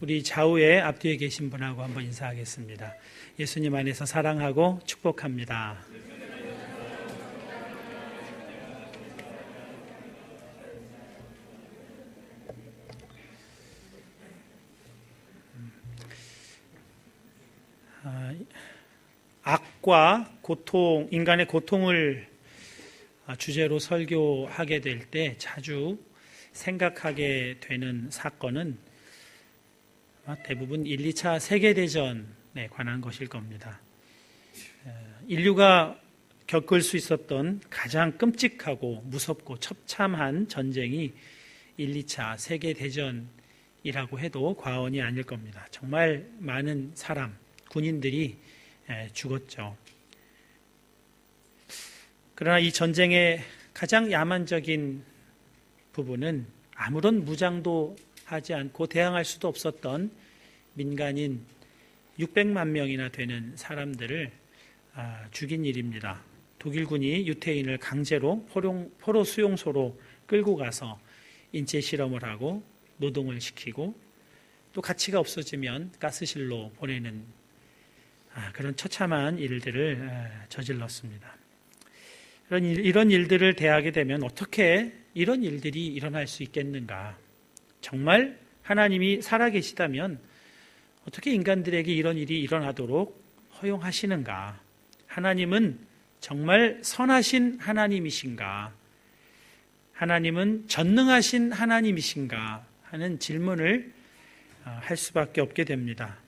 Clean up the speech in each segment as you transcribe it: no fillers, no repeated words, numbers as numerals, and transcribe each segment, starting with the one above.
우리 좌우에 앞뒤에 계신 분하고 한번 인사하겠습니다. 예수님 안에서 사랑하고 축복합니다. 악과 고통, 인간의 고통을 주제로 설교하게 될 때 자주 생각하게 되는 사건은 대부분 1, 2차 세계대전에 관한 것일 겁니다. 인류가 겪을 수 있었던 가장 끔찍하고 무섭고 처참한 전쟁이 1, 2차 세계대전이라고 해도 과언이 아닐 겁니다. 정말 많은 사람, 군인들이 죽었죠. 그러나 이 전쟁의 가장 야만적인 부분은 아무런 무장도 하지 않고 대항할 수도 없었던 민간인 600만 명이나 되는 사람들을 죽인 일입니다. 독일군이 유태인을 강제로 포로 수용소로 끌고 가서 인체 실험을 하고 노동을 시키고 또 가치가 없어지면 가스실로 보내는 그런 처참한 일들을 저질렀습니다. 이런 일들을 대하게 되면 어떻게 이런 일들이 일어날 수 있겠는가? 정말 하나님이 살아계시다면 어떻게 인간들에게 이런 일이 일어나도록 허용하시는가? 하나님은 정말 선하신 하나님이신가? 하나님은 전능하신 하나님이신가? 하는 질문을 할 수밖에 없게 됩니다.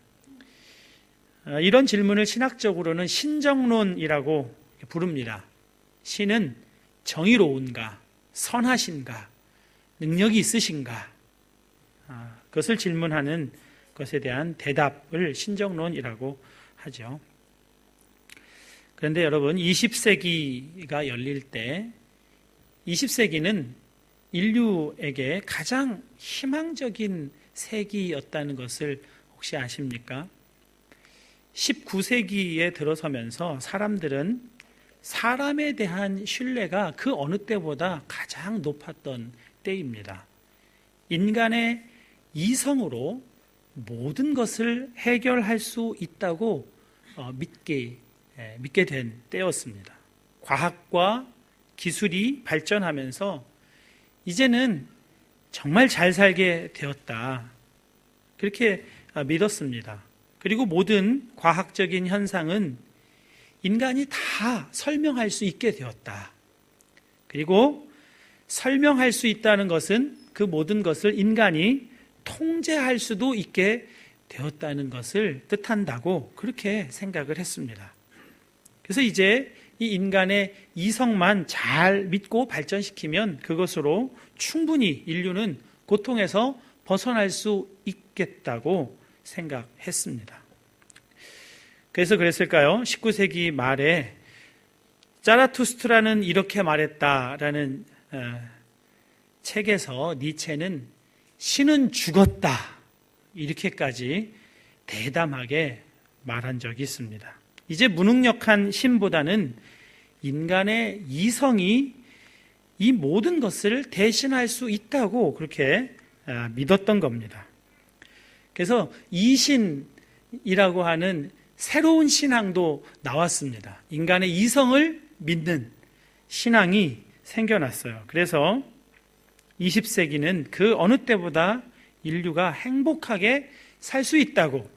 이런 질문을 신학적으로는 신정론이라고 부릅니다. 신은 정의로운가, 선하신가, 능력이 있으신가, 그것을 질문하는 것에 대한 대답을 신정론이라고 하죠. 그런데 여러분, 20세기가 열릴 때 20세기는 인류에게 가장 희망적인 세기였다는 것을 혹시 아십니까? 19세기에 들어서면서 사람들은 사람에 대한 신뢰가 그 어느 때보다 가장 높았던 때입니다. 인간의 이성으로 모든 것을 해결할 수 있다고 믿게 된 때였습니다. 과학과 기술이 발전하면서 이제는 정말 잘 살게 되었다. 그렇게 믿었습니다. 그리고 모든 과학적인 현상은 인간이 다 설명할 수 있게 되었다. 그리고 설명할 수 있다는 것은 그 모든 것을 인간이 통제할 수도 있게 되었다는 것을 뜻한다고 그렇게 생각을 했습니다. 그래서 이제 이 인간의 이성만 잘 믿고 발전시키면 그것으로 충분히 인류는 고통에서 벗어날 수 있겠다고 생각했습니다. 그래서 그랬을까요? 19세기 말에 자라투스트라는 이렇게 말했다라는 책에서 니체는 신은 죽었다 이렇게까지 대담하게 말한 적이 있습니다. 이제 무능력한 신보다는 인간의 이성이 이 모든 것을 대신할 수 있다고 그렇게 믿었던 겁니다. 그래서 이신이라고 하는 새로운 신앙도 나왔습니다. 인간의 이성을 믿는 신앙이 생겨났어요. 그래서 20세기는 그 어느 때보다 인류가 행복하게 살 수 있다고,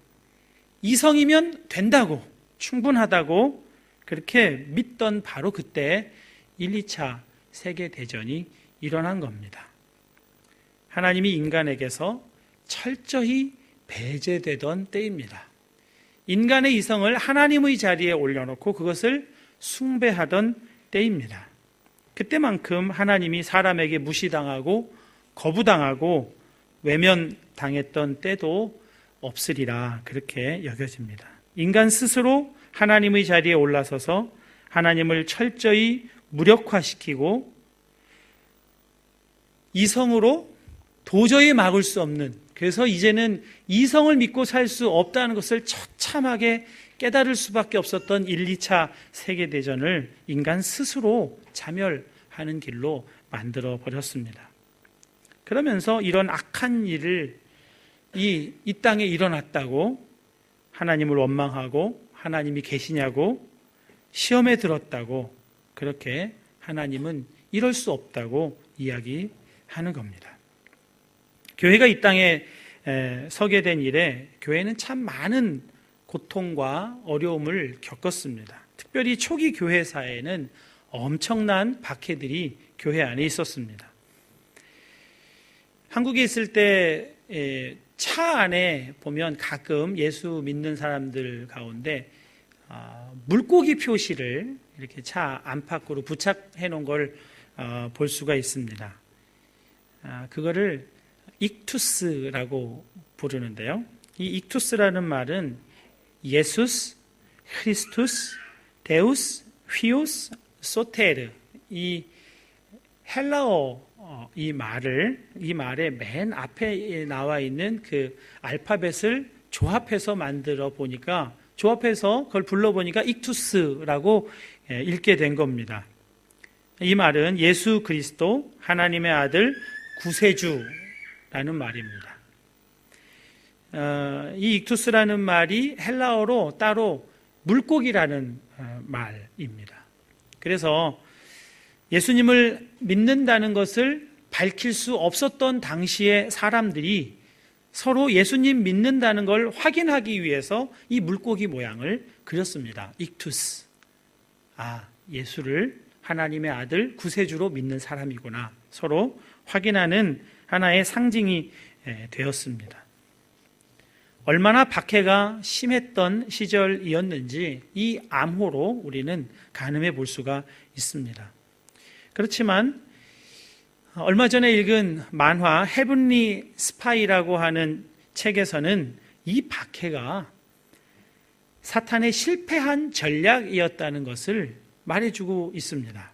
이성이면 된다고, 충분하다고 그렇게 믿던 바로 그때 1, 2차 세계대전이 일어난 겁니다. 하나님이 인간에게서 철저히 배제되던 때입니다. 인간의 이성을 하나님의 자리에 올려놓고 그것을 숭배하던 때입니다. 그때만큼 하나님이 사람에게 무시당하고 거부당하고 외면당했던 때도 없으리라 그렇게 여겨집니다. 인간 스스로 하나님의 자리에 올라서서 하나님을 철저히 무력화시키고 이성으로 도저히 막을 수 없는, 그래서 이제는 이성을 믿고 살 수 없다는 것을 처참하게 깨달을 수밖에 없었던 1, 2차 세계대전을 인간 스스로 자멸하는 길로 만들어 버렸습니다. 그러면서 이런 악한 일을 이 땅에 일어났다고 하나님을 원망하고 하나님이 계시냐고 시험에 들었다고 그렇게 하나님은 이럴 수 없다고 이야기하는 겁니다. 교회가 이 땅에 서게 된 이래 교회는 참 많은 고통과 어려움을 겪었습니다. 특별히 초기 교회사에는 엄청난 박해들이 교회 안에 있었습니다. 한국에 있을 때 차 안에 보면 가끔 예수 믿는 사람들 가운데 물고기 표시를 이렇게 차 안팎으로 부착해 놓은 걸 볼 수가 있습니다. 그거를 익투스라고 부르는데요. 이 익투스라는 말은 예수스, 크리스투스, 데우스, 휘오스, 소테르, 이 헬라어 이 말의 맨 앞에 나와 있는 그 알파벳을 조합해서 만들어 보니까, 조합해서 그걸 불러보니까 익투스라고 읽게 된 겁니다. 이 말은 예수 그리스도 하나님의 아들 구세주라는 말입니다. 이 익투스라는 말이 헬라어로 따로 물고기라는 말입니다. 그래서 예수님을 믿는다는 것을 밝힐 수 없었던 당시의 사람들이 서로 예수님 믿는다는 걸 확인하기 위해서 이 물고기 모양을 그렸습니다. 익투스. 예수를 하나님의 아들 구세주로 믿는 사람이구나. 서로 확인하는 하나의 상징이 되었습니다. 얼마나 박해가 심했던 시절이었는지 이 암호로 우리는 가늠해 볼 수가 있습니다. 그렇지만 얼마 전에 읽은 만화 헤븐리 스파이라고 하는 책에서는 이 박해가 사탄의 실패한 전략이었다는 것을 말해주고 있습니다.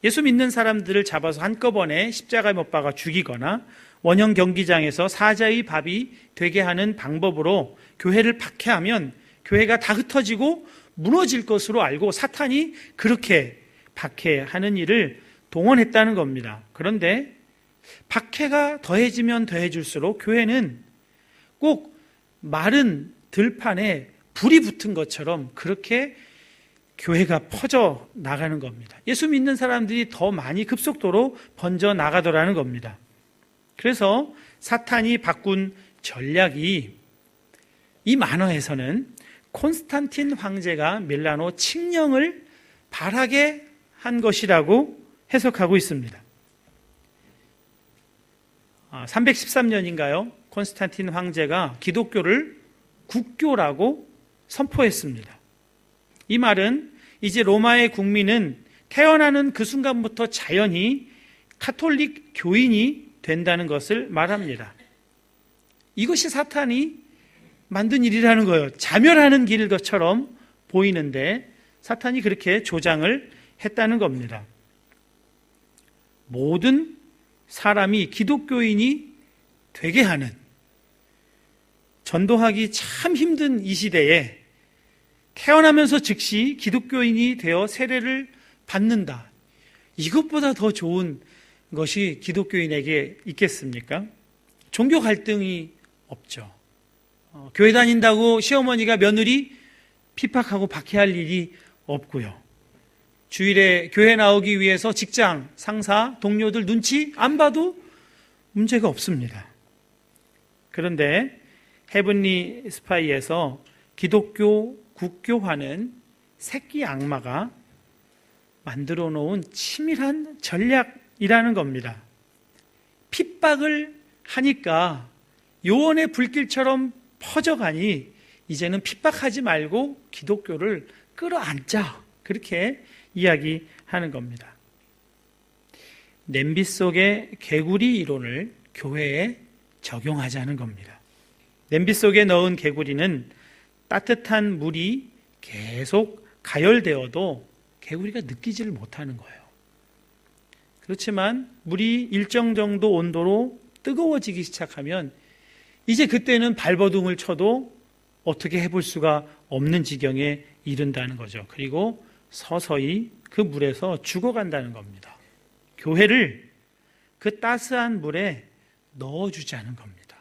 예수 믿는 사람들을 잡아서 한꺼번에 십자가에 못 박아 죽이거나 원형 경기장에서 사자의 밥이 되게 하는 방법으로 교회를 박해하면 교회가 다 흩어지고 무너질 것으로 알고 사탄이 그렇게 박해하는 일을 동원했다는 겁니다. 그런데 박해가 더해지면 더해질수록 교회는 꼭 마른 들판에 불이 붙은 것처럼 그렇게 교회가 퍼져 나가는 겁니다. 예수 믿는 사람들이 더 많이 급속도로 번져 나가더라는 겁니다. 그래서 사탄이 바꾼 전략이, 이 만화에서는 콘스탄틴 황제가 밀라노 칙령을 발하게 한 것이라고 해석하고 있습니다. 313년인가요? 콘스탄틴 황제가 기독교를 국교라고 선포했습니다. 이 말은 이제 로마의 국민은 태어나는 그 순간부터 자연히 카톨릭 교인이 된다는 것을 말합니다. 이것이 사탄이 만든 일이라는 거예요. 자멸하는 길인 것처럼 보이는데 사탄이 그렇게 조장을 했다는 겁니다. 모든 사람이 기독교인이 되게 하는, 전도하기 참 힘든 이 시대에 태어나면서 즉시 기독교인이 되어 세례를 받는다. 이것보다 더 좋은 것이 기독교인에게 있겠습니까? 종교 갈등이 없죠. 교회 다닌다고 시어머니가 며느리 핍박하고 박해할 일이 없고요. 주일에 교회 나오기 위해서 직장, 상사, 동료들 눈치 안 봐도 문제가 없습니다. 그런데 헤븐리 스파이에서 기독교 국교화는 새끼 악마가 만들어 놓은 치밀한 전략이라는 겁니다. 핍박을 하니까 요원의 불길처럼 퍼져가니 이제는 핍박하지 말고 기독교를 끌어안자, 그렇게 이야기하는 겁니다. 냄비 속의 개구리 이론을 교회에 적용하자는 겁니다. 냄비 속에 넣은 개구리는 따뜻한 물이 계속 가열되어도 개구리가 느끼지를 못하는 거예요. 그렇지만 물이 일정 정도 온도로 뜨거워지기 시작하면 이제 그때는 발버둥을 쳐도 어떻게 해볼 수가 없는 지경에 이른다는 거죠. 그리고 서서히 그 물에서 죽어간다는 겁니다. 교회를 그 따스한 물에 넣어주자는 겁니다.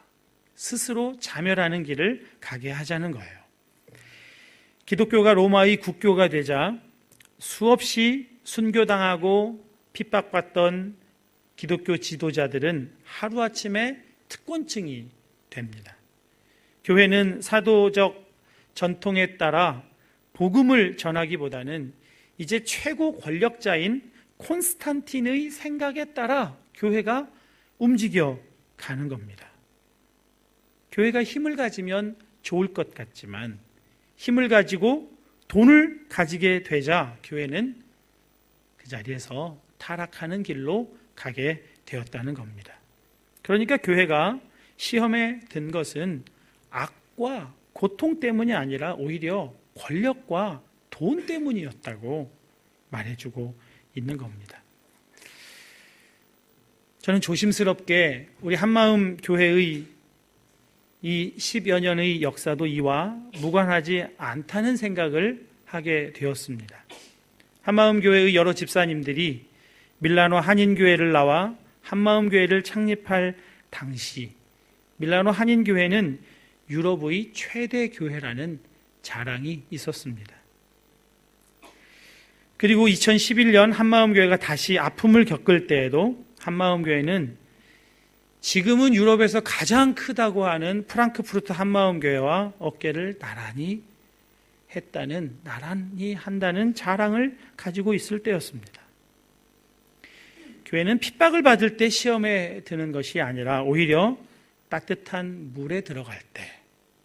스스로 자멸하는 길을 가게 하자는 거예요. 기독교가 로마의 국교가 되자 수없이 순교당하고 핍박받던 기독교 지도자들은 하루아침에 특권층이 됩니다. 교회는 사도적 전통에 따라 복음을 전하기보다는 이제 최고 권력자인 콘스탄틴의 생각에 따라 교회가 움직여 가는 겁니다. 교회가 힘을 가지면 좋을 것 같지만 힘을 가지고 돈을 가지게 되자 교회는 그 자리에서 타락하는 길로 가게 되었다는 겁니다. 그러니까 교회가 시험에 든 것은 악과 고통 때문이 아니라 오히려 권력과 돈 때문이었다고 말해주고 있는 겁니다. 저는 조심스럽게 우리 한마음 교회의 이 10여 년의 역사도 이와 무관하지 않다는 생각을 하게 되었습니다. 한마음 교회의 여러 집사님들이 밀라노 한인교회를 나와 한마음 교회를 창립할 당시 밀라노 한인교회는 유럽의 최대 교회라는 자랑이 있었습니다. 그리고 2011년 한마음교회가 다시 아픔을 겪을 때에도 한마음교회는 지금은 유럽에서 가장 크다고 하는 프랑크푸르트 한마음교회와 어깨를 나란히 한다는 자랑을 가지고 있을 때였습니다. 교회는 핍박을 받을 때 시험에 드는 것이 아니라 오히려 따뜻한 물에 들어갈 때,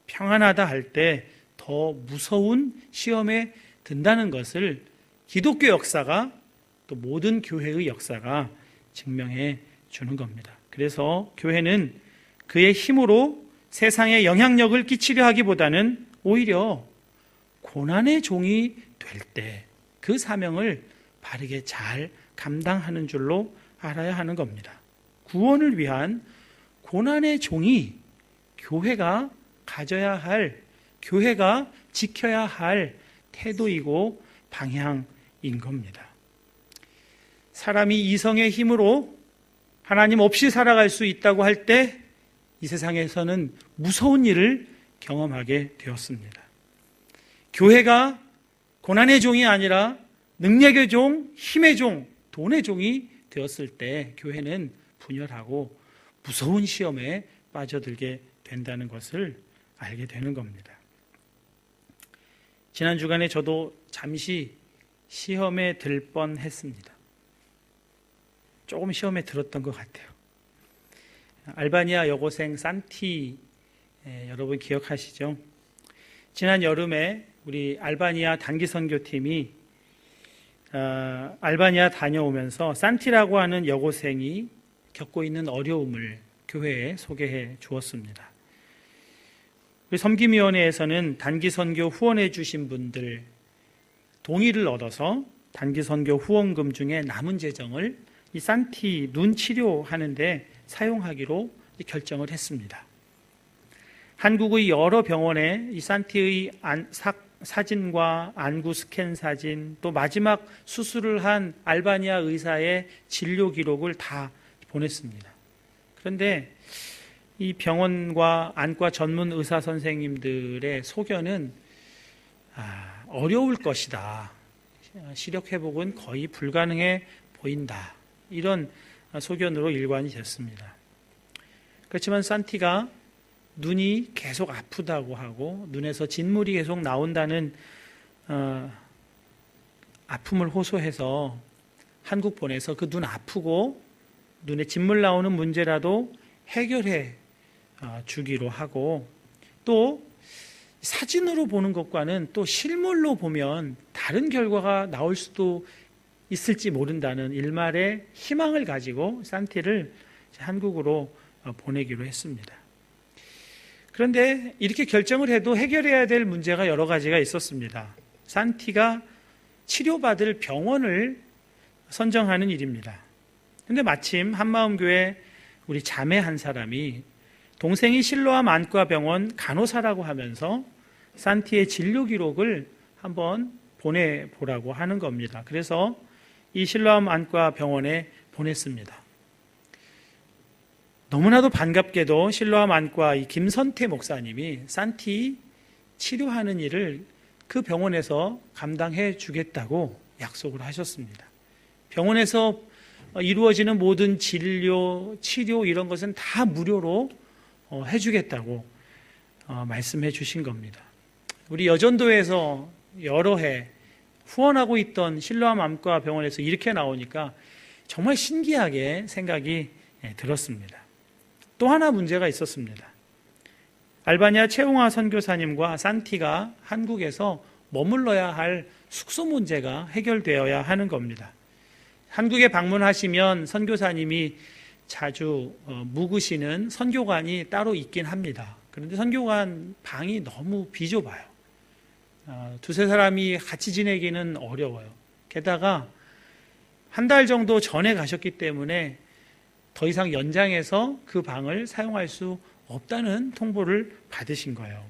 평안하다 할 때 더 무서운 시험에 든다는 것을 기독교 역사가 또 모든 교회의 역사가 증명해 주는 겁니다. 그래서 교회는 그의 힘으로 세상에 영향력을 끼치려 하기보다는 오히려 고난의 종이 될 때 그 사명을 바르게 잘 감당하는 줄로 알아야 하는 겁니다. 구원을 위한 고난의 종이 교회가 가져야 할, 교회가 지켜야 할 태도이고 방향인 겁니다. 사람이 이성의 힘으로 하나님 없이 살아갈 수 있다고 할 때 이 세상에서는 무서운 일을 경험하게 되었습니다. 교회가 고난의 종이 아니라 능력의 종, 힘의 종, 돈의 종이 되었을 때 교회는 분열하고 무서운 시험에 빠져들게 된다는 것을 알게 되는 겁니다. 지난 주간에 저도 잠시 시험에 들 뻔했습니다. 조금 시험에 들었던 것 같아요. 알바니아 여고생 산티, 여러분 기억하시죠? 지난 여름에 우리 알바니아 단기 선교팀이 알바니아 다녀오면서 산티라고 하는 여고생이 겪고 있는 어려움을 교회에 소개해 주었습니다. 우리 섬김위원회에서는 단기 선교 후원해 주신 분들 동의를 얻어서 단기 선교 후원금 중에 남은 재정을 이 산티 눈 치료하는데 사용하기로 결정을 했습니다. 한국의 여러 병원에 이 산티의 사진과 안구 스캔 사진, 또 마지막 수술을 한 알바니아 의사의 진료 기록을 다 보냈습니다. 그런데 이 병원과 안과 전문 의사 선생님들의 소견은 어려울 것이다. 시력 회복은 거의 불가능해 보인다. 이런 소견으로 일관이 됐습니다. 그렇지만 산티가 눈이 계속 아프다고 하고 눈에서 진물이 계속 나온다는 아픔을 호소해서 한국 보내서 그 눈 아프고 눈에 진물 나오는 문제라도 해결해 주기로 하고, 또 사진으로 보는 것과는 또 실물로 보면 다른 결과가 나올 수도 있을지 모른다는 일말의 희망을 가지고 산티를 한국으로 보내기로 했습니다. 그런데 이렇게 결정을 해도 해결해야 될 문제가 여러 가지가 있었습니다. 산티가 치료받을 병원을 선정하는 일입니다. 그런데 마침 한마음교회 우리 자매 한 사람이 동생이 실로암 안과병원 간호사라고 하면서 산티의 진료 기록을 한번 보내보라고 하는 겁니다. 그래서 이 실로암 안과병원에 보냈습니다. 너무나도 반갑게도 실로암 안과 이 김선태 목사님이 산티 치료하는 일을 그 병원에서 감당해 주겠다고 약속을 하셨습니다. 병원에서 이루어지는 모든 진료, 치료 이런 것은 다 무료로 해주겠다고 말씀해 주신 겁니다. 우리 여전도에서 여러 해 후원하고 있던 실로암 안과 병원에서 이렇게 나오니까 정말 신기하게 생각이 들었습니다. 또 하나 문제가 있었습니다. 알바니아 최홍화 선교사님과 산티가 한국에서 머물러야 할 숙소 문제가 해결되어야 하는 겁니다. 한국에 방문하시면 선교사님이 자주 묵으시는 선교관이 따로 있긴 합니다. 그런데 선교관 방이 너무 비좁아요. 두세 사람이 같이 지내기는 어려워요. 게다가 한 달 정도 전에 가셨기 때문에 더 이상 연장해서 그 방을 사용할 수 없다는 통보를 받으신 거예요.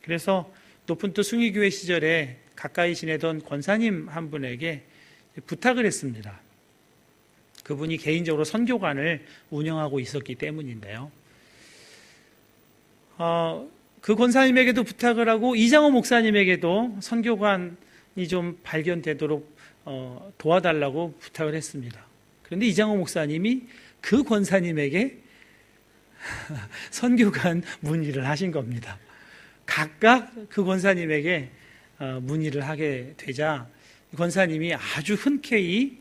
그래서 높은 뜻 숭의교회 시절에 가까이 지내던 권사님 한 분에게 부탁을 했습니다. 그분이 개인적으로 선교관을 운영하고 있었기 때문인데요. 그 권사님에게도 부탁을 하고 이장호 목사님에게도 선교관이 좀 발견되도록 도와달라고 부탁을 했습니다. 그런데 이장호 목사님이 그 권사님에게 선교관 문의를 하신 겁니다. 각각 그 권사님에게 문의를 하게 되자 권사님이 아주 흔쾌히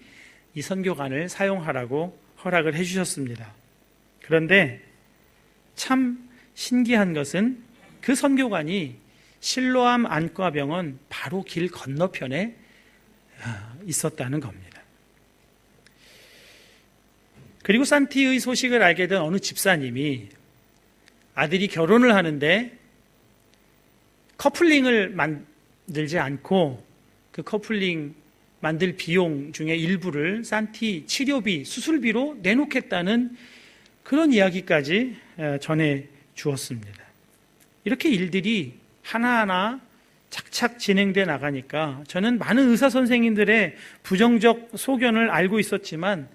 이 선교관을 사용하라고 허락을 해주셨습니다. 그런데 참 신기한 것은 그 선교관이 실로암 안과병원 바로 길 건너편에 있었다는 겁니다. 그리고 산티의 소식을 알게 된 어느 집사님이 아들이 결혼을 하는데 커플링을 만들지 않고 그 커플링 만들 비용 중에 일부를 산티 치료비, 수술비로 내놓겠다는 그런 이야기까지 전해 주었습니다. 이렇게 일들이 하나하나 착착 진행돼 나가니까 저는 많은 의사 선생님들의 부정적 소견을 알고 있었지만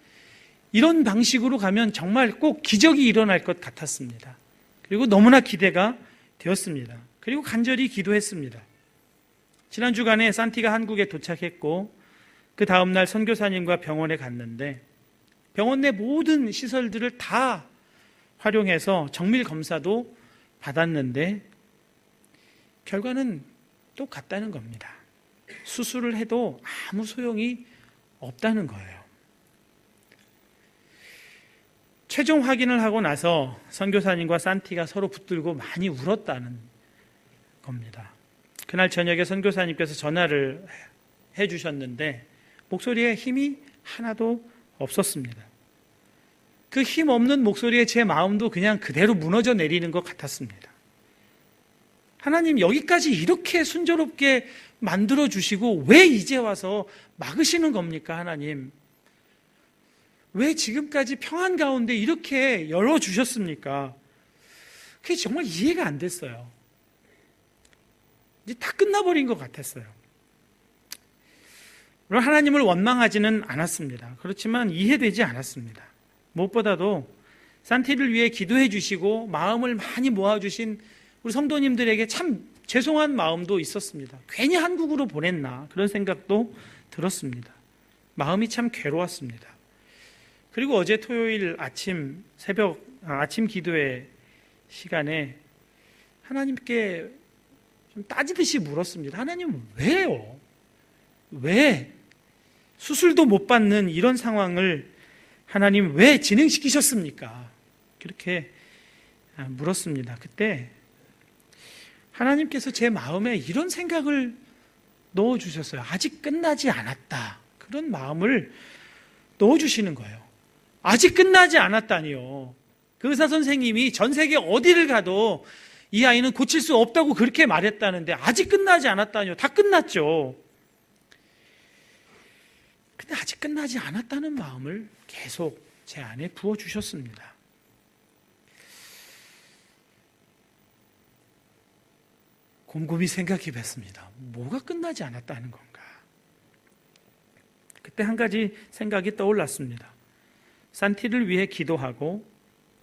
이런 방식으로 가면 정말 꼭 기적이 일어날 것 같았습니다. 그리고 너무나 기대가 되었습니다. 그리고 간절히 기도했습니다. 지난 주간에 산티가 한국에 도착했고 그 다음날 선교사님과 병원에 갔는데 병원 내 모든 시설들을 다 활용해서 정밀 검사도 받았는데 결과는 똑같다는 겁니다. 수술을 해도 아무 소용이 없다는 거예요. 최종 확인을 하고 나서 선교사님과 산티가 서로 붙들고 많이 울었다는 겁니다. 그날 저녁에 선교사님께서 전화를 해주셨는데 목소리에 힘이 하나도 없었습니다. 그 힘 없는 목소리에 제 마음도 그냥 그대로 무너져 내리는 것 같았습니다. 하나님, 여기까지 이렇게 순조롭게 만들어 주시고 왜 이제 와서 막으시는 겁니까, 하나님? 왜 지금까지 평안 가운데 이렇게 열어주셨습니까? 그게 정말 이해가 안 됐어요. 이제 다 끝나버린 것 같았어요. 물론 하나님을 원망하지는 않았습니다. 그렇지만 이해되지 않았습니다. 무엇보다도 산티를 위해 기도해 주시고 마음을 많이 모아주신 우리 성도님들에게 참 죄송한 마음도 있었습니다. 괜히 한국으로 보냈나 그런 생각도 들었습니다. 마음이 참 괴로웠습니다. 그리고 어제 토요일 아침 기도회 시간에 하나님께 좀 따지듯이 물었습니다. 하나님, 왜요? 왜 수술도 못 받는 이런 상황을 하나님 왜 진행시키셨습니까? 그렇게 물었습니다. 그때 하나님께서 제 마음에 이런 생각을 넣어주셨어요. 아직 끝나지 않았다. 그런 마음을 넣어주시는 거예요. 아직 끝나지 않았다니요. 그 의사 선생님이 전 세계 어디를 가도 이 아이는 고칠 수 없다고 그렇게 말했다는데 아직 끝나지 않았다니요. 다 끝났죠. 근데 아직 끝나지 않았다는 마음을 계속 제 안에 부어주셨습니다. 곰곰이 생각해 봤습니다. 뭐가 끝나지 않았다는 건가? 그때 한 가지 생각이 떠올랐습니다. 산티를 위해 기도하고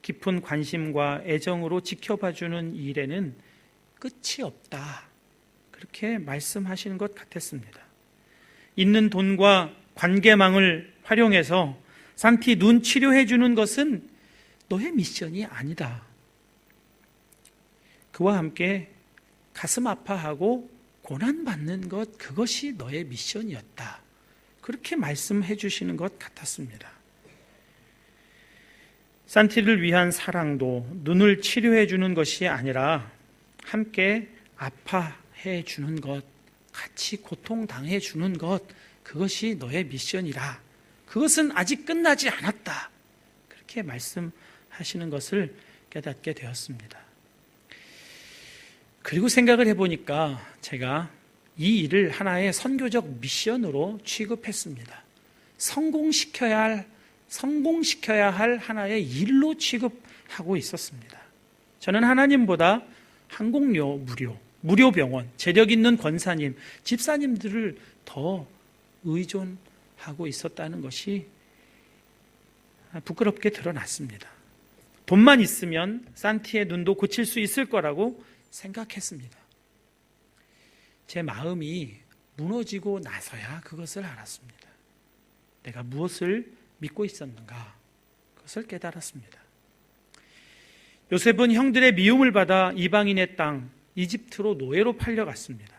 깊은 관심과 애정으로 지켜봐주는 일에는 끝이 없다. 그렇게 말씀하시는 것 같았습니다. 있는 돈과 관계망을 활용해서 산티 눈 치료해 주는 것은 너의 미션이 아니다. 그와 함께 가슴 아파하고 고난받는 것, 그것이 너의 미션이었다. 그렇게 말씀해 주시는 것 같았습니다. 산티를 위한 사랑도 눈을 치료해 주는 것이 아니라 함께 아파해 주는 것, 같이 고통당해 주는 것, 그것이 너의 미션이라. 그것은 아직 끝나지 않았다. 그렇게 말씀하시는 것을 깨닫게 되었습니다. 그리고 생각을 해보니까 제가 이 일을 하나의 선교적 미션으로 취급했습니다. 성공시켜야 할 하나의 일로 취급하고 있었습니다. 저는 하나님보다 항공료 무료 병원, 재력 있는 권사님, 집사님들을 더 의존하고 있었다는 것이 부끄럽게 드러났습니다. 돈만 있으면 산티의 눈도 고칠 수 있을 거라고 생각했습니다. 제 마음이 무너지고 나서야 그것을 알았습니다. 내가 무엇을 믿고 있었는가, 그것을 깨달았습니다. 요셉은 형들의 미움을 받아 이방인의 땅 이집트로 노예로 팔려갔습니다.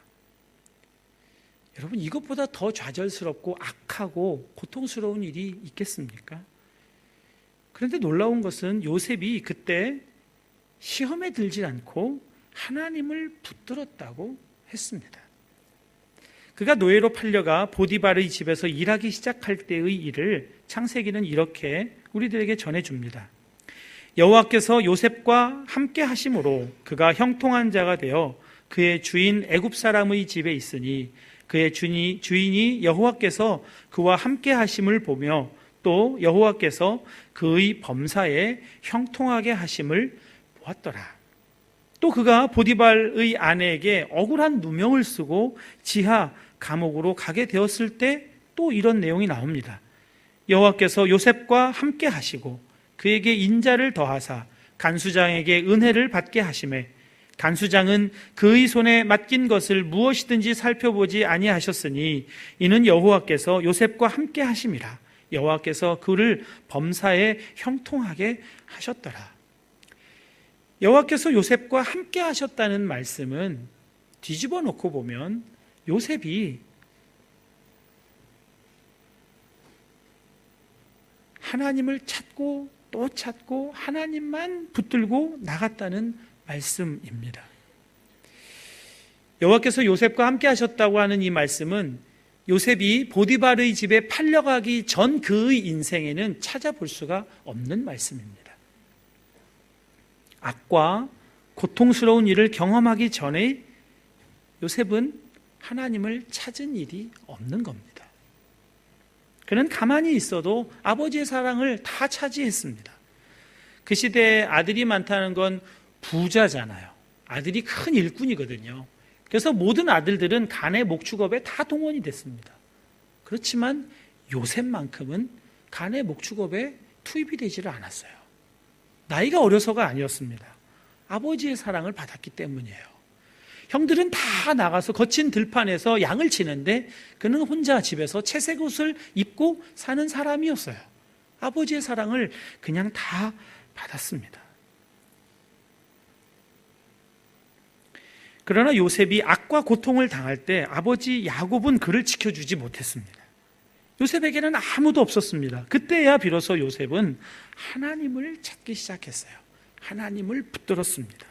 여러분, 이것보다 더 좌절스럽고 악하고 고통스러운 일이 있겠습니까? 그런데 놀라운 것은 요셉이 그때 시험에 들지 않고 하나님을 붙들었다고 했습니다. 그가 노예로 팔려가 보디발의 집에서 일하기 시작할 때의 일을 창세기는 이렇게 우리들에게 전해줍니다. 여호와께서 요셉과 함께 하심으로 그가 형통한 자가 되어 그의 주인 애굽 사람의 집에 있으니 그의 주인이 여호와께서 그와 함께 하심을 보며 또 여호와께서 그의 범사에 형통하게 하심을 보았더라. 또 그가 보디발의 아내에게 억울한 누명을 쓰고 지하 감옥으로 가게 되었을 때 또 이런 내용이 나옵니다. 여호와께서 요셉과 함께 하시고 그에게 인자를 더하사 간수장에게 은혜를 받게 하시매 간수장은 그의 손에 맡긴 것을 무엇이든지 살펴보지 아니하셨으니 이는 여호와께서 요셉과 함께 하심이라. 여호와께서 그를 범사에 형통하게 하셨더라. 여호와께서 요셉과 함께 하셨다는 말씀은 뒤집어 놓고 보면 요셉이 하나님을 찾고 또 찾고 하나님만 붙들고 나갔다는 말씀입니다. 여호와께서 요셉과 함께 하셨다고 하는 이 말씀은 요셉이 보디발의 집에 팔려가기 전 그의 인생에는 찾아볼 수가 없는 말씀입니다. 악과 고통스러운 일을 경험하기 전에 요셉은 하나님을 찾은 일이 없는 겁니다. 그는 가만히 있어도 아버지의 사랑을 다 차지했습니다. 그 시대에 아들이 많다는 건 부자잖아요. 아들이 큰 일꾼이거든요. 그래서 모든 아들들은 간의 목축업에 다 동원이 됐습니다. 그렇지만 요셉만큼은 간의 목축업에 투입이 되지를 않았어요. 나이가 어려서가 아니었습니다. 아버지의 사랑을 받았기 때문이에요. 형들은 다 나가서 거친 들판에서 양을 치는데 그는 혼자 집에서 채색 옷을 입고 사는 사람이었어요. 아버지의 사랑을 그냥 다 받았습니다. 그러나 요셉이 악과 고통을 당할 때 아버지 야곱은 그를 지켜주지 못했습니다. 요셉에게는 아무도 없었습니다. 그때야 비로소 요셉은 하나님을 찾기 시작했어요. 하나님을 붙들었습니다.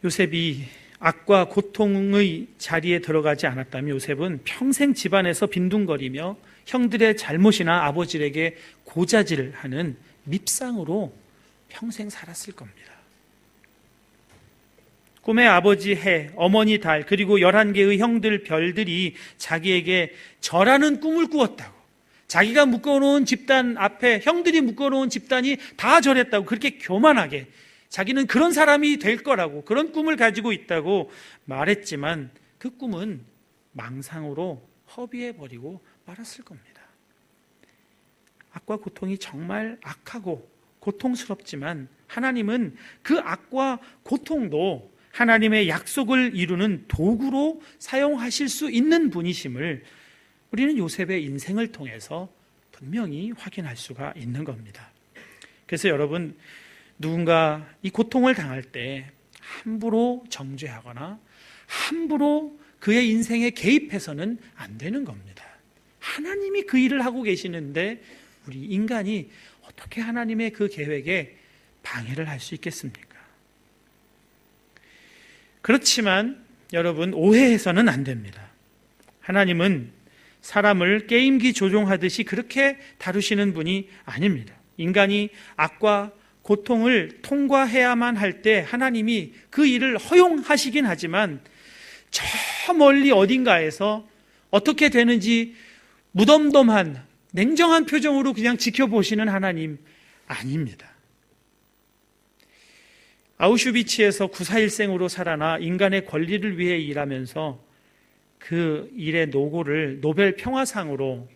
요셉이 악과 고통의 자리에 들어가지 않았다면 요셉은 평생 집안에서 빈둥거리며 형들의 잘못이나 아버지에게 고자질하는 밉상으로 평생 살았을 겁니다. 꿈의 아버지 해, 어머니 달, 그리고 11개의 형들 별들이 자기에게 절하는 꿈을 꾸었다고. 자기가 묶어놓은 집단 앞에 형들이 묶어놓은 집단이 다 절했다고 그렇게 교만하게 자기는 그런 사람이 될 거라고 그런 꿈을 가지고 있다고 말했지만 그 꿈은 망상으로 허비해버리고 말았을 겁니다. 악과 고통이 정말 악하고 고통스럽지만 하나님은 그 악과 고통도 하나님의 약속을 이루는 도구로 사용하실 수 있는 분이심을 우리는 요셉의 인생을 통해서 분명히 확인할 수가 있는 겁니다. 그래서 여러분, 누군가 이 고통을 당할 때 함부로 정죄하거나 함부로 그의 인생에 개입해서는 안 되는 겁니다. 하나님이 그 일을 하고 계시는데 우리 인간이 어떻게 하나님의 그 계획에 방해를 할 수 있겠습니까? 그렇지만 여러분, 오해해서는 안 됩니다. 하나님은 사람을 게임기 조종하듯이 그렇게 다루시는 분이 아닙니다. 인간이 악과 고통을 통과해야만 할 때 하나님이 그 일을 허용하시긴 하지만 저 멀리 어딘가에서 어떻게 되는지 무덤덤한 냉정한 표정으로 그냥 지켜보시는 하나님 아닙니다. 아우슈비츠에서 구사일생으로 살아나 인간의 권리를 위해 일하면서 그 일의 노고를 노벨 평화상으로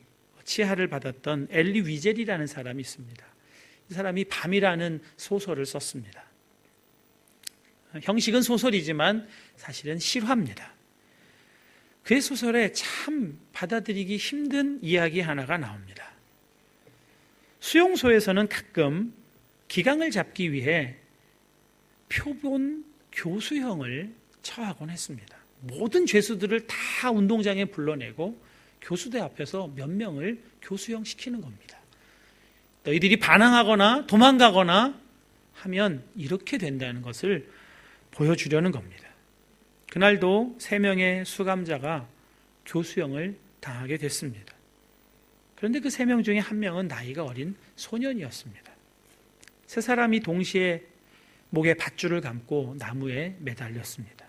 치하를 받았던 엘리 위젤이라는 사람이 있습니다. 이 사람이 밤이라는 소설을 썼습니다. 형식은 소설이지만 사실은 실화입니다. 그의 소설에 참 받아들이기 힘든 이야기 하나가 나옵니다. 수용소에서는 가끔 기강을 잡기 위해 표본 교수형을 처하곤 했습니다. 모든 죄수들을 다 운동장에 불러내고 교수대 앞에서 몇 명을 교수형 시키는 겁니다. 너희들이 반항하거나 도망가거나 하면 이렇게 된다는 것을 보여주려는 겁니다. 그날도 3명의 수감자가 교수형을 당하게 됐습니다. 그런데 그 3명 중에 1명은 나이가 어린 소년이었습니다. 3사람이 동시에 목에 밧줄을 감고 나무에 매달렸습니다.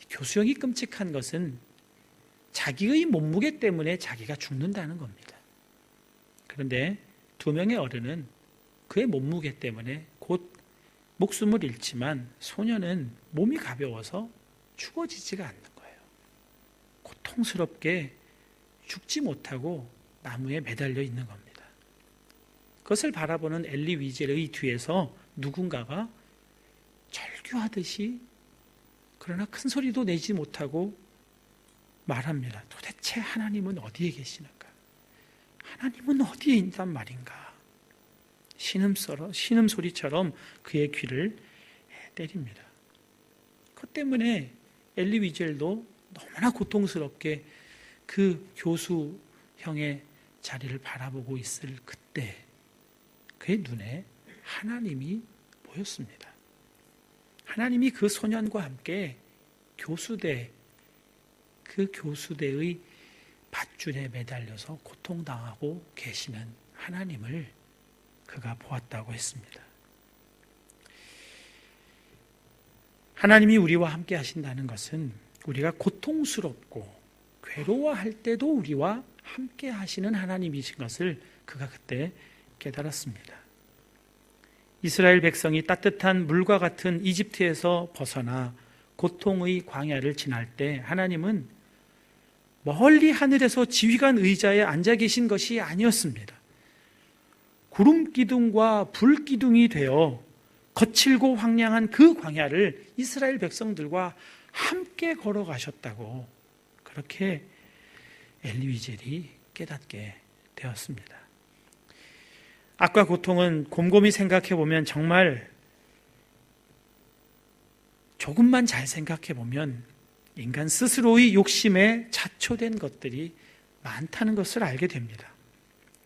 교수형이 끔찍한 것은 자기의 몸무게 때문에 자기가 죽는다는 겁니다. 그런데 2명의 어른은 그의 몸무게 때문에 곧 목숨을 잃지만 소년은 몸이 가벼워서 죽어지지가 않는 거예요. 고통스럽게 죽지 못하고 나무에 매달려 있는 겁니다. 그것을 바라보는 엘리 위젤의 뒤에서 누군가가 절규하듯이 그러나 큰 소리도 내지 못하고 말합니다. 도대체 하나님은 어디에 계시는가? 하나님은 어디에 있단 말인가? 신음소리처럼 그의 귀를 때립니다. 그것 때문에 엘리 위젤도 너무나 고통스럽게 그 교수형의 자리를 바라보고 있을 그때 그의 눈에 하나님이 보였습니다. 하나님이 그 소년과 함께 그 교수대의 밧줄에 매달려서 고통당하고 계시는 하나님을 그가 보았다고 했습니다. 하나님이 우리와 함께 하신다는 것은 우리가 고통스럽고 괴로워할 때도 우리와 함께 하시는 하나님이신 것을 그가 그때 깨달았습니다. 이스라엘 백성이 따뜻한 물과 같은 이집트에서 벗어나 고통의 광야를 지날 때 하나님은 멀리 하늘에서 지휘관 의자에 앉아 계신 것이 아니었습니다. 구름 기둥과 불 기둥이 되어 거칠고 황량한 그 광야를 이스라엘 백성들과 함께 걸어가셨다고 그렇게 엘리 위젤이 깨닫게 되었습니다. 악과 고통은 곰곰이 생각해 보면 정말 조금만 잘 생각해 보면 인간 스스로의 욕심에 자초된 것들이 많다는 것을 알게 됩니다.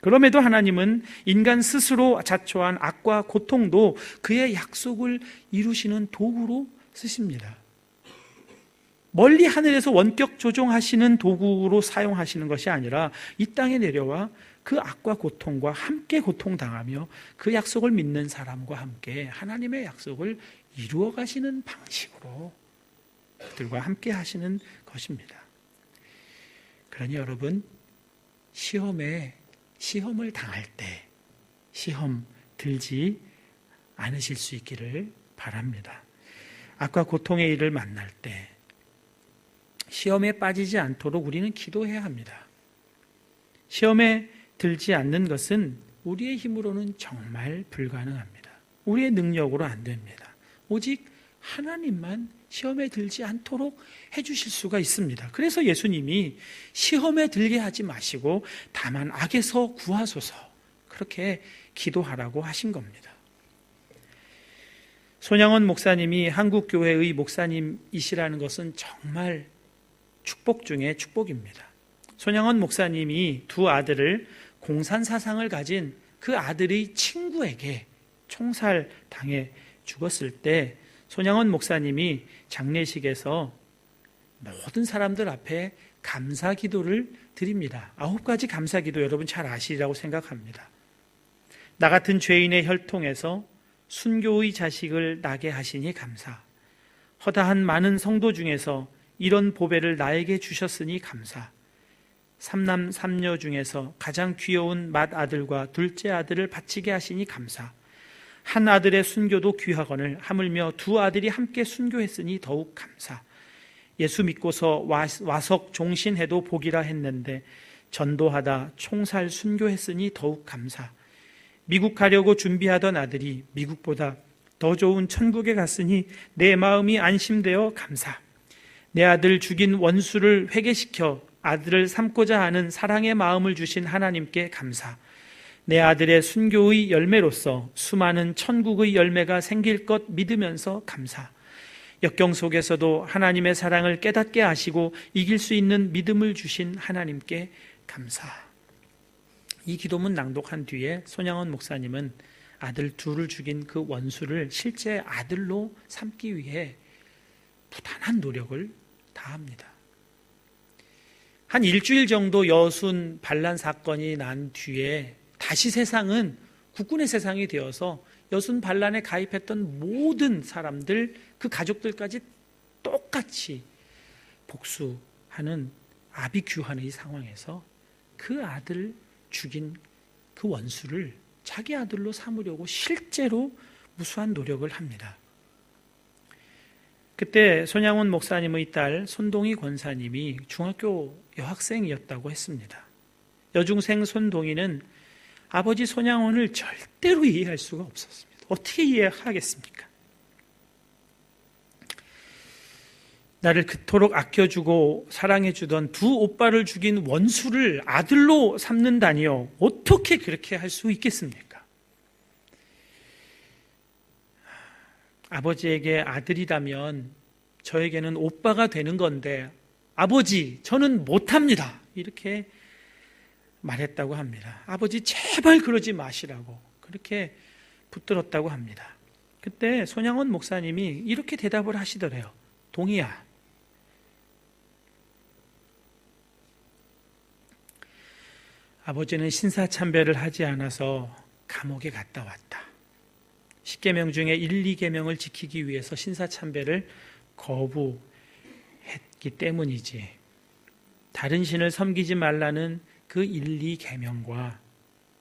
그럼에도 하나님은 인간 스스로 자초한 악과 고통도 그의 약속을 이루시는 도구로 쓰십니다. 멀리 하늘에서 원격 조종하시는 도구로 사용하시는 것이 아니라 이 땅에 내려와 그 악과 고통과 함께 고통당하며 그 약속을 믿는 사람과 함께 하나님의 약속을 이루어 가시는 방식으로 그들과 함께 하시는 것입니다. 그러니 여러분, 시험을 당할 때 시험 들지 않으실 수 있기를 바랍니다. 악과 고통의 일을 만날 때 시험에 빠지지 않도록 우리는 기도해야 합니다. 시험에 들지 않는 것은 우리의 힘으로는 정말 불가능합니다. 우리의 능력으로 안 됩니다. 오직 하나님만 시험에 들지 않도록 해주실 수가 있습니다. 그래서 예수님이 시험에 들게 하지 마시고 다만 악에서 구하소서 그렇게 기도하라고 하신 겁니다. 손양원 목사님이 한국교회의 목사님이시라는 것은 정말 축복 중에 축복입니다. 손양원 목사님이 두 아들을 공산사상을 가진 그 아들의 친구에게 총살당해 죽었을 때 손양원 목사님이 장례식에서 모든 사람들 앞에 감사기도를 드립니다. 9가지 감사기도 여러분 잘 아시리라고 생각합니다. 나 같은 죄인의 혈통에서 순교의 자식을 나게 하시니 감사. 허다한 많은 성도 중에서 이런 보배를 나에게 주셨으니 감사. 삼남 삼녀 중에서 가장 귀여운 맏아들과 둘째 아들을 바치게 하시니 감사. 한 아들의 순교도 귀하거늘 하물며 두 아들이 함께 순교했으니 더욱 감사. 예수 믿고서 와석 종신해도 복이라 했는데 전도하다 총살 순교했으니 더욱 감사. 미국 가려고 준비하던 아들이 미국보다 더 좋은 천국에 갔으니 내 마음이 안심되어 감사. 내 아들 죽인 원수를 회개시켜 아들을 삼고자 하는 사랑의 마음을 주신 하나님께 감사. 내 아들의 순교의 열매로서 수많은 천국의 열매가 생길 것 믿으면서 감사. 역경 속에서도 하나님의 사랑을 깨닫게 하시고 이길 수 있는 믿음을 주신 하나님께 감사. 이 기도문 낭독한 뒤에 손양원 목사님은 아들 둘을 죽인 그 원수를 실제 아들로 삼기 위해 부단한 노력을 다합니다. 한 일주일 정도 여순 반란 사건이 난 뒤에 다시 세상은 국군의 세상이 되어서 여순 반란에 가입했던 모든 사람들, 그 가족들까지 똑같이 복수하는 아비규환의 상황에서 그 아들 죽인 그 원수를 자기 아들로 삼으려고 실제로 무수한 노력을 합니다. 그때 손양원 목사님의 딸 손동희 권사님이 중학교 여학생이었다고 했습니다. 여중생 손동희는 아버지 손양원을 절대로 이해할 수가 없었습니다. 어떻게 이해하겠습니까? 나를 그토록 아껴주고 사랑해주던 두 오빠를 죽인 원수를 아들로 삼는다니요. 어떻게 그렇게 할 수 있겠습니까? 아버지에게 아들이라면 저에게는 오빠가 되는 건데 아버지, 저는 못합니다. 이렇게 말했다고 합니다. 아버지 제발 그러지 마시라고 그렇게 붙들었다고 합니다. 그때 손양원 목사님이 이렇게 대답을 하시더래요. 동희야, 아버지는 신사참배를 하지 않아서 감옥에 갔다 왔다. 10계명 중에 1, 2계명을 지키기 위해서 신사참배를 거부했기 때문이지. 다른 신을 섬기지 말라는 그 1, 2계명과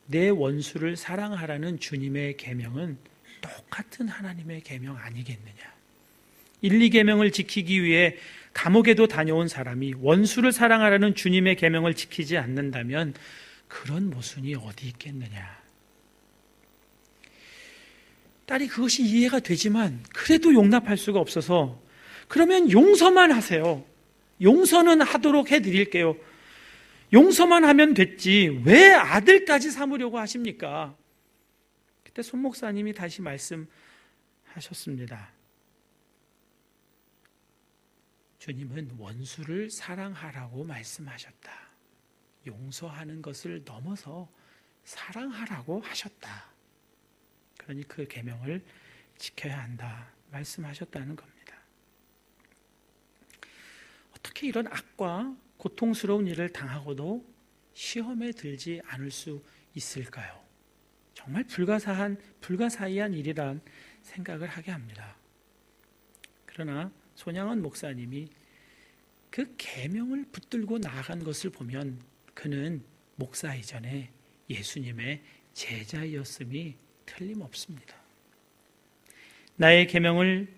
내 원수를 사랑하라는 주님의 계명은 똑같은 하나님의 계명 아니겠느냐. 1, 2계명을 지키기 위해 감옥에도 다녀온 사람이 원수를 사랑하라는 주님의 계명을 지키지 않는다면 그런 모순이 어디 있겠느냐. 딸이 그것이 이해가 되지만 그래도 용납할 수가 없어서 그러면 용서만 하세요. 용서는 하도록 해드릴게요. 용서만 하면 됐지 왜 아들까지 삼으려고 하십니까? 그때 손 목사님이 다시 말씀하셨습니다. 주님은 원수를 사랑하라고 말씀하셨다. 용서하는 것을 넘어서 사랑하라고 하셨다. 그러니 그 계명을 지켜야 한다 말씀하셨다는 겁니다. 어떻게 이런 악과 고통스러운 일을 당하고도 시험에 들지 않을 수 있을까요? 정말 불가사의한 일이란 생각을 하게 합니다. 그러나 손양원 목사님이 그 계명을 붙들고 나아간 것을 보면 그는 목사 이전에 예수님의 제자였음이 틀림없습니다. 나의 계명을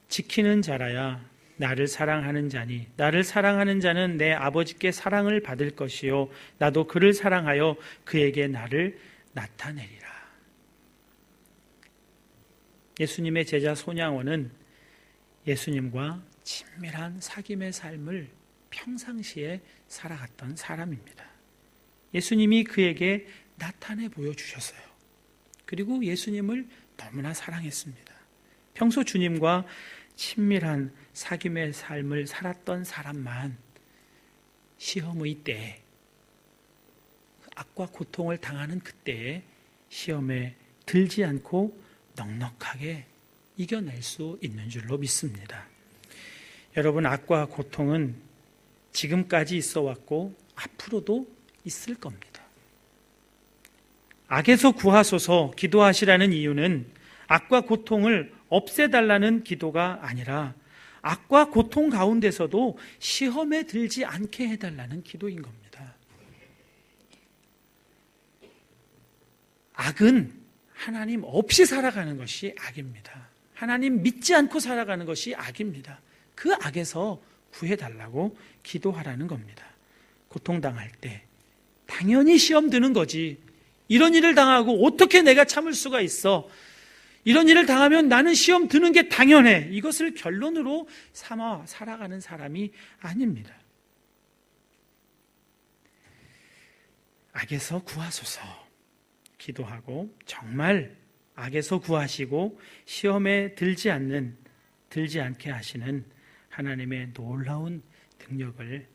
지키는 자라야 나를 사랑하는 자니 나를 사랑하는 자는 내 아버지께 사랑을 받을 것이요 나도 그를 사랑하여 그에게 나를 나타내리라. 예수님의 제자 손양원은 예수님과 친밀한 사귐의 삶을 평상시에 살아갔던 사람입니다. 예수님이 그에게 나타내 보여주셨어요. 그리고 예수님을 너무나 사랑했습니다. 평소 주님과 친밀한 사귐의 삶을 살았던 사람만 시험의 때에, 악과 고통을 당하는 그때에 시험에 들지 않고 넉넉하게 이겨낼 수 있는 줄로 믿습니다. 여러분, 악과 고통은 지금까지 있어 왔고 앞으로도 있을 겁니다. 악에서 구하소서 기도하시라는 이유는 악과 고통을 없애달라는 기도가 아니라 악과 고통 가운데서도 시험에 들지 않게 해달라는 기도인 겁니다. 악은 하나님 없이 살아가는 것이 악입니다. 하나님 믿지 않고 살아가는 것이 악입니다. 그 악에서 구해달라고 기도하라는 겁니다. 고통당할 때 당연히 시험 드는 거지. 이런 일을 당하고 어떻게 내가 참을 수가 있어? 이런 일을 당하면 나는 시험 드는 게 당연해. 이것을 결론으로 삼아 살아가는 사람이 아닙니다. 악에서 구하소서 기도하고 정말 악에서 구하시고 시험에 들지 않게 하시는 하나님의 놀라운 능력을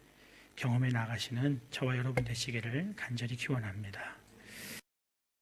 경험해 나가시는 저와 여러분 되시기를 간절히 기원합니다.